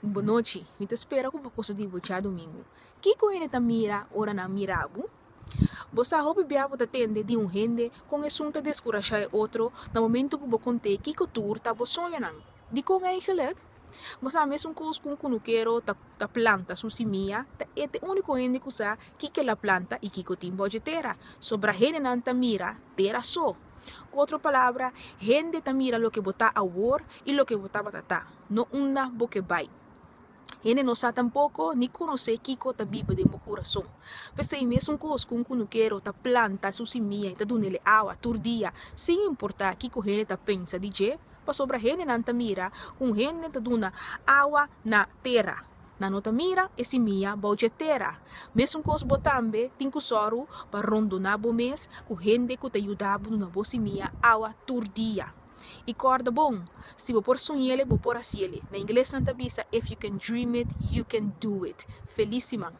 Boa noite, me te espera com você de já domingo. Kiko ele tá mira, ora na mirabu. Você hobby biabo te tende de rende com assunto descurachar outro, no momento que você conte Kiko tour tá você sonha não. De com eigenlijk? Você mesmo coisa com cunuqueiro ta planta su simia, ta ete único rende que usa Kiko la planta e Kiko timbo de terra. Sobra rende não ta mira, terra só. Com outra palavra, rende ta mira lo que bota a war e lo que bota batata. No una boque bai. Ele não sabe tampouco ni conhecer Kiko ta biba de meu coração. Pensei mesmo coisa com quero ta planta su simia e ta dunele água tur dia, sem importar Kiko ele ta pensa de je, pa sobra ele não ta mira, com ele ta duna água na terra. Na nota mira e simia bauge terra. Mesmo coisa botambe, tinko soru pa rondo na bo mês, com gente que ta ajudava na bo simia água tur dia. E corda bom, se você por sonhar, você por assim. Na inglês, Santa Bisa, if you can dream it, you can do it. Felíssima.